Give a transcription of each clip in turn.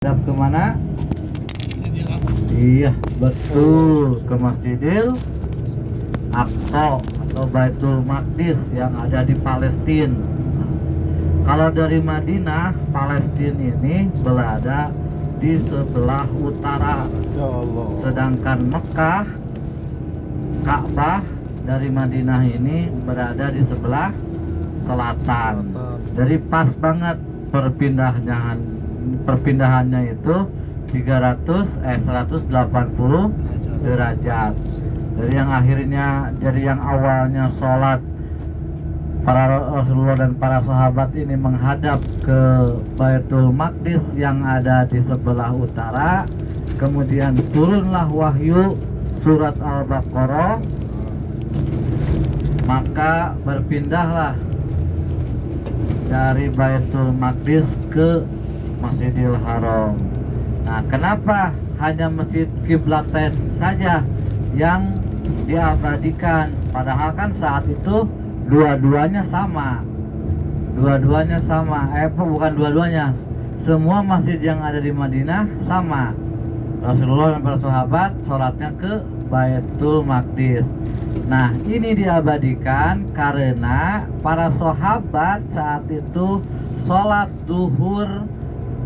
Hadap kemana? Iya, betul, ke Masjidil Aqsa atau Baitul Maqdis yang ada di Palestina. Kalau dari Madinah, Palestina ini berada di sebelah utara. Ya Allah. Sedangkan Mekah, Ka'bah dari Madinah ini berada di sebelah selatan. Jadi pas banget perpindahannya itu 180 derajat. Dari yang awalnya sholat para Rasulullah dan para sahabat ini menghadap ke Baitul Maqdis yang ada di sebelah utara, kemudian turunlah wahyu surat Al-Baqarah, maka berpindahlah dari Baitul Maqdis ke Masjidil Haram. Nah, kenapa hanya Masjid Qiblatain saja yang diabadikan? Padahal kan saat itu dua-duanya sama. Bukan dua-duanya. Semua masjid yang ada di Madinah sama. Rasulullah dan para sahabat sholatnya ke Baitul Maqdis. Nah, ini diabadikan karena para sahabat saat itu sholat duhur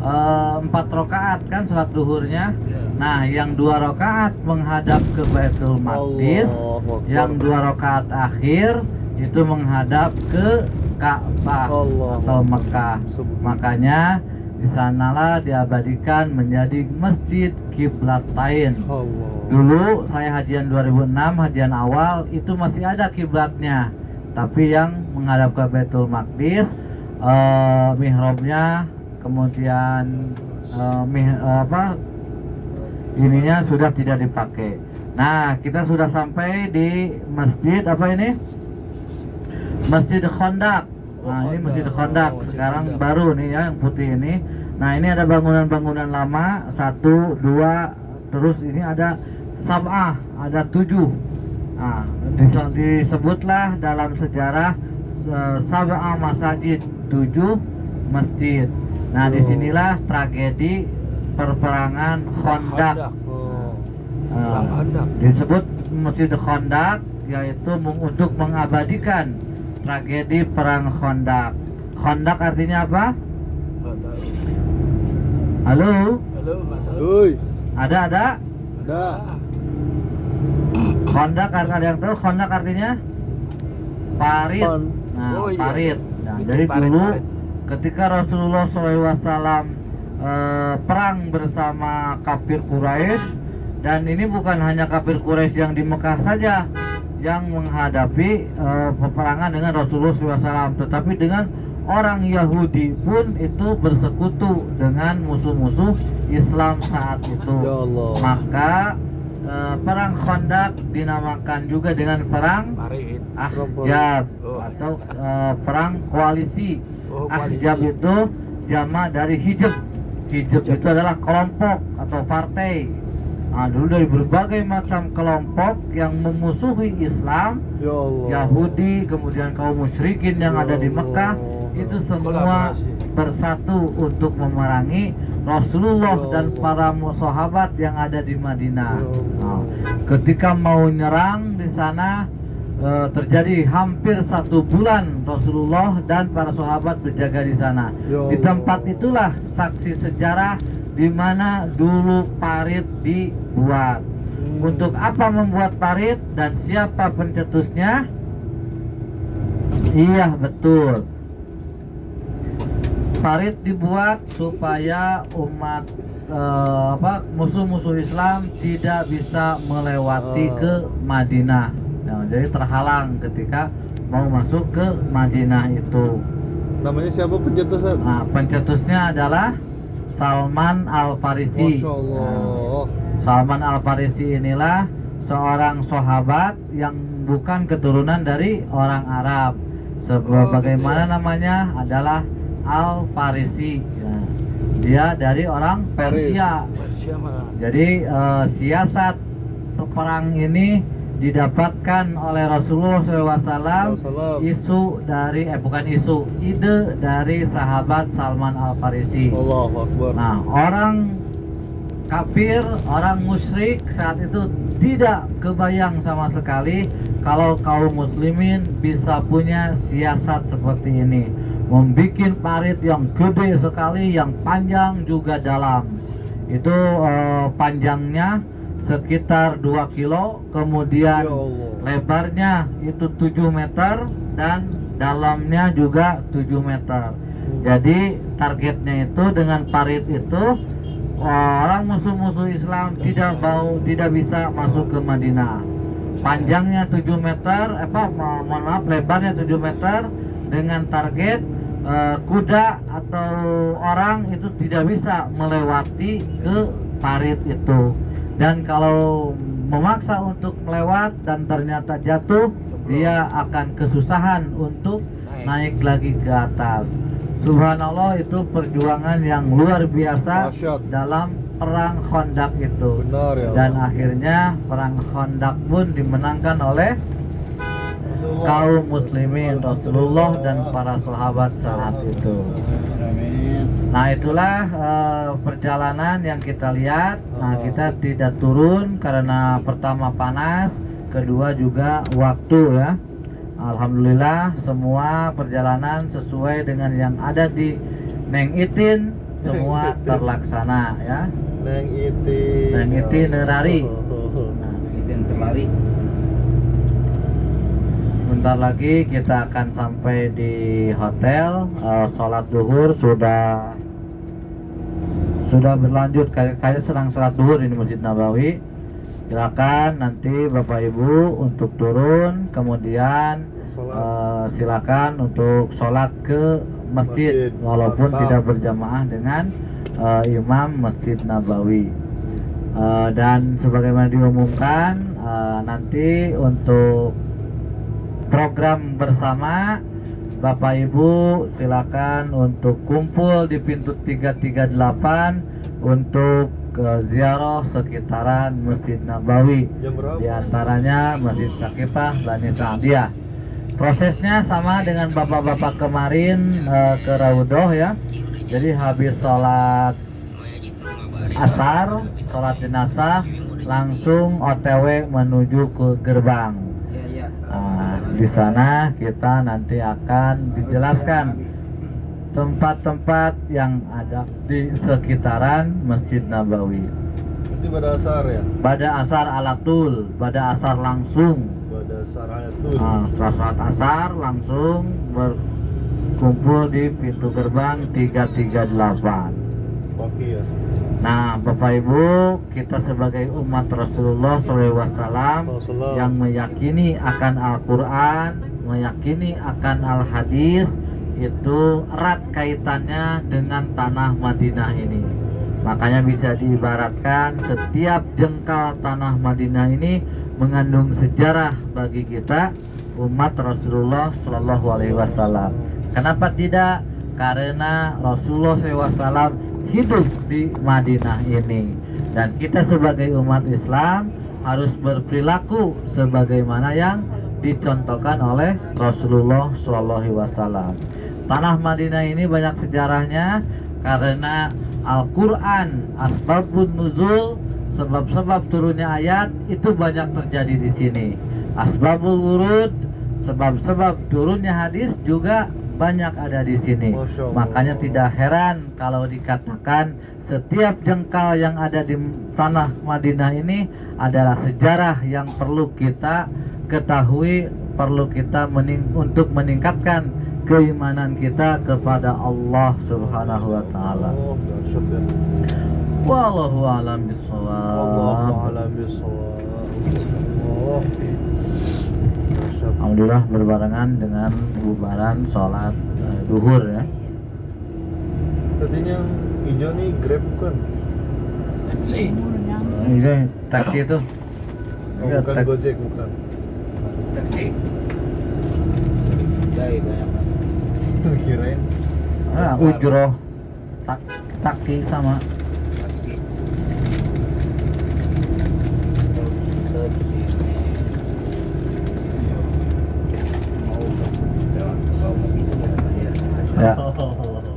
4 rakaat kan sholat duhurnya. Nah, yang 2 rakaat menghadap ke Baitul Maqdis, yang 2 rakaat akhir itu menghadap ke Ka'bah atau Mekah. Makanya di sanalah diabadikan menjadi Masjid Qiblatain. Dulu saya hajian 2006, hajian awal itu masih ada kiblatnya, tapi yang menghadap ke Baitul Maqdis, mihrabnya, kemudian ininya sudah tidak dipakai. Nah, kita sudah sampai di masjid apa ini? Masjid Khandaq. Nah, ini Masjid Khandaq sekarang baru nih ya, yang putih ini. Nah, ini ada bangunan-bangunan lama 1, 2, terus ini ada sab'ah, ada 7. Nah, disebutlah dalam sejarah sab'ah masajid, 7 masjid. Nah, disinilah tragedi perperangan Khandaq. Disebut Masjid Khandaq, yaitu untuk mengabadikan tragedi perang Khandaq. Khandaq artinya apa? Halo? Ada? Khandaq, ada yang tahu Khandaq artinya? Parit. Nah, parit. Nah, jadi dulu ketika Rasulullah SAW perang bersama kafir Quraisy, dan ini bukan hanya kafir Quraisy yang di Mekah saja yang menghadapi peperangan dengan Rasulullah SAW, tetapi dengan orang Yahudi pun itu bersekutu dengan musuh-musuh Islam saat itu. Maka perang Khandaq dinamakan juga dengan perang Ahzab atau perang koalisi. Ahzab itu jamak dari hijab. Hijab itu adalah kelompok atau partai. Nah, dulu dari berbagai macam kelompok yang memusuhi Islam, Yahudi, kemudian kaum musyrikin yang ada di Mekah, itu semua bersatu untuk memerangi Rasulullah dan para sahabat yang ada di Madinah. Nah, ketika mau nyerang di sana, terjadi hampir 1 bulan Rasulullah dan para sahabat berjaga di sana. Di tempat itulah saksi sejarah di mana dulu parit dibuat. Untuk apa membuat parit dan siapa pencetusnya? Iya, betul. Parit dibuat supaya umat musuh-musuh Islam tidak bisa melewati ke Madinah. Nah, jadi terhalang ketika mau masuk ke Madinah itu. Namanya siapa pencetusnya? Nah, pencetusnya adalah Salman Al-Farisi. Nah, Salman Al-Farisi inilah seorang sahabat yang bukan keturunan dari orang Arab. Sebagaimana namanya adalah Al-Farisi. Nah, dia dari orang Persia. Jadi siasat perang ini didapatkan oleh Rasulullah SAW isu dari ide dari sahabat Salman Al-Farisi. Allahu Akbar. Nah, orang kafir, orang musyrik saat itu tidak kebayang sama sekali kalau kaum muslimin bisa punya siasat seperti ini, membikin parit yang gede sekali, yang panjang juga dalam. Itu panjangnya sekitar 2 kilo, kemudian Ya Allah. lebarnya itu 7 meter dan dalamnya juga 7 meter. Jadi targetnya itu dengan parit itu orang musuh-musuh Islam tidak bisa masuk ke Madinah. Panjangnya 7 meter, lebarnya 7 meter dengan target kuda atau orang itu tidak bisa melewati ke parit itu. Dan kalau memaksa untuk melewat dan ternyata jatuh, dia akan kesusahan untuk naik lagi ke atas. Subhanallah, itu perjuangan yang luar biasa Masyad. dalam perang Khandaq itu. Benar ya. Dan akhirnya perang Khandaq pun dimenangkan oleh Rasulullah. kaum muslimin, Rasulullah dan para sahabat saat itu. Nah, itulah perjalanan yang kita lihat. Nah, kita tidak turun karena pertama panas, kedua juga waktu ya. Alhamdulillah semua perjalanan sesuai dengan yang ada di Neng Itin, semua terlaksana ya. Neng Itin. Neng Itin Nerari. Itin terlari. Bentar lagi kita akan sampai di hotel. Sholat duhur sudah berlanjut, kayak sedang sholat duhur ini Masjid Nabawi. Silakan nanti Bapak Ibu untuk turun, kemudian silakan untuk sholat ke masjid walaupun tidak berjamaah dengan imam Masjid Nabawi. Dan sebagaimana diumumkan, nanti untuk program bersama Bapak Ibu silakan untuk kumpul di pintu 338 untuk ziarah sekitaran Masjid Nabawi, Jam berapa? di antaranya Masjid Syakifah Bani Sa'diyah. Prosesnya sama dengan bapak-bapak kemarin ke Raudhoh ya. Jadi habis sholat asar, sholat jenazah, langsung OTW menuju ke gerbang. Iya. Nah, di sana kita nanti akan dijelaskan tempat-tempat yang ada di sekitaran Masjid Nabawi. Nanti pada asar ya. Pada asar alatul, pada asar langsung. Pada asar ada tuh. Setelah sholat asar langsung berkumpul di pintu gerbang 338. Oke ya. Nah, Bapak Ibu, kita sebagai umat Rasulullah SAW yang meyakini akan Al-Quran, meyakini akan Al-Hadis, itu erat kaitannya dengan tanah Madinah ini. Makanya bisa diibaratkan setiap jengkal tanah Madinah ini mengandung sejarah bagi kita umat Rasulullah Shallallahu Alaihi Wasallam. Kenapa tidak? Karena Rasulullah SAW hidup di Madinah ini, dan kita sebagai umat Islam harus berperilaku sebagaimana yang dicontohkan oleh Rasulullah Shallallahu Alaihi Wasallam. Tanah Madinah ini banyak sejarahnya karena Al-Quran, asbabun nuzul, sebab-sebab turunnya ayat itu banyak terjadi di sini. Asbabul wurud, sebab-sebab turunnya hadis juga banyak ada di sini. Makanya tidak heran kalau dikatakan setiap jengkal yang ada di tanah Madinah ini adalah sejarah yang perlu kita ketahui, perlu kita untuk meningkatkan keimanan kita kepada Allah Subhanahu wa taala. Oh, dahsyat ya. Wallahu a'lam bishawab. Allahu a'lam bishawab. Oh. Dahsyat. Alhamdulillah berbarengan dengan bubaran sholat duhur ya. Tadinya hijau nih Grab kan? Ini taksi itu. Oh, bukan Gojek, bukan. Taksi. Jadi banyak. Kirain. Ujroh taksi sama. Taksi.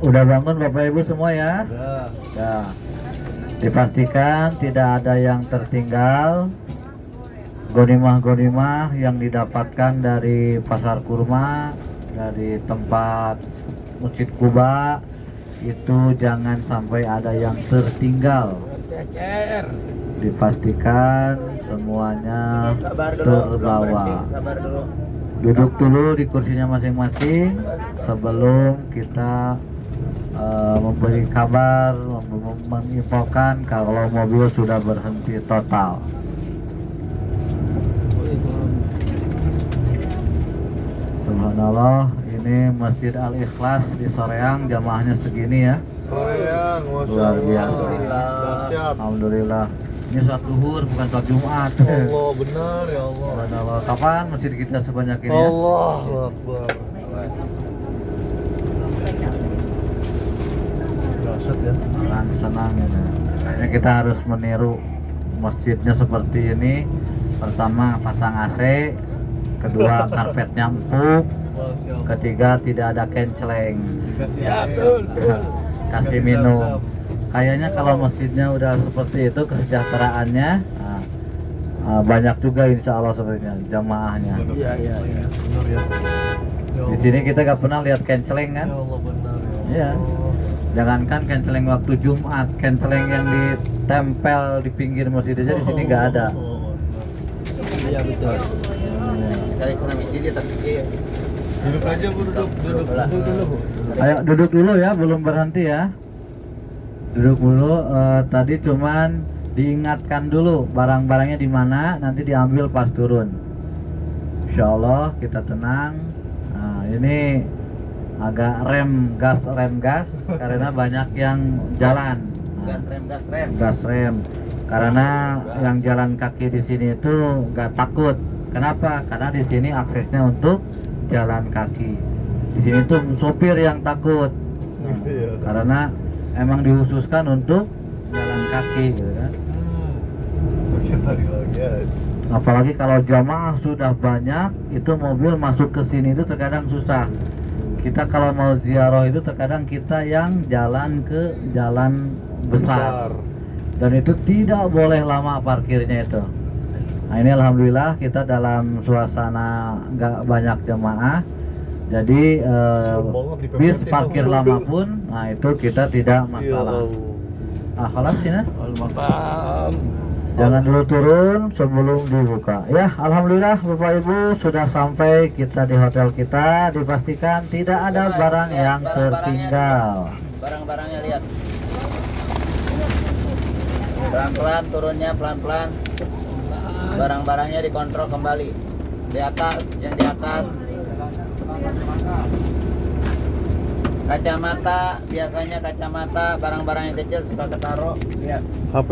Udah bangun Bapak Ibu semua ya? Udah. Ya. Dipastikan tidak ada yang tertinggal. Gonimah-gonimah yang didapatkan dari pasar kurma, dari tempat Masjid Kuba, itu jangan sampai ada yang tertinggal. Dipastikan semuanya terbawa. Sabar dulu. Duduk dulu di kursinya masing-masing sebelum kita memberi kabar, menginfokan kalau mobil sudah berhenti total. Subhanallah, ini Masjid Al-Ikhlas di Soreang, jamaahnya segini ya. Soreang, Masya Luar Allah. biasa. Dahsyat. Alhamdulillah. Ini sholat zuhur bukan sholat Jumat. Allah benar ya Allah. Subhanallah. Kapan masjid kita sebanyak ini ya? Allahu Akbar. Dahsyat ya. Senang ya. Kayaknya kita harus meniru masjidnya seperti ini. Pertama pasang AC, kedua karpetnya empuk, Masya Allah. ketiga tidak ada kenceleng. Dikasih Ya, air. betul. Kasih minum. Kayaknya kalau masjidnya udah seperti itu kesejahteraannya, banyak juga insya Allah sebenarnya jamaahnya. Iya, iya, iya. Benar ya. Ya Di Allah. sini kita gak pernah lihat kenceleng Ya kan? Allah benar ya Allah. Iya. Jangankan kenceleng waktu Jumat, kenceleng yang ditempel di pinggir masjid aja di sini nggak ada. Iya, betul. Kali kena masjid dia terpikir. Duduk aja Bu, duduk. Duduk dulu. Ayo duduk dulu ya, belum berhenti ya. Duduk dulu. Tadi cuman diingatkan dulu barang-barangnya di mana, nanti diambil pas turun. Insya Allah kita tenang. Nah, ini agak rem gas karena banyak yang jalan. Nah, Gas rem. gas rem karena yang jalan kaki di sini itu nggak takut. Kenapa? Karena di sini aksesnya untuk jalan kaki. Di sini tuh sopir yang takut. Nah, Iya. karena emang dikhususkan untuk jalan kaki, gitu kan. Lagi ya. Apalagi kalau jamaah sudah banyak, itu mobil masuk ke sini itu terkadang susah. Kita kalau mau ziarah itu terkadang kita yang jalan ke jalan besar. Dan itu tidak boleh lama parkirnya itu. Nah ini alhamdulillah kita dalam suasana nggak banyak jemaah. Jadi bis parkir lama pun, nah itu kita tidak masalah. Khalas sih nah. Al-Maqam. Jangan dulu turun sebelum dibuka. Ya, alhamdulillah Bapak Ibu sudah sampai kita di hotel kita. Dipastikan tidak ada barang yang tertinggal. Barang-barangnya lihat. Pelan-pelan turunnya, pelan-pelan. Barang-barangnya dikontrol kembali. Di atas, yang di atas. Kacamata, biasanya kacamata barang-barang yang kecil suka ketaruh. Lihat. HP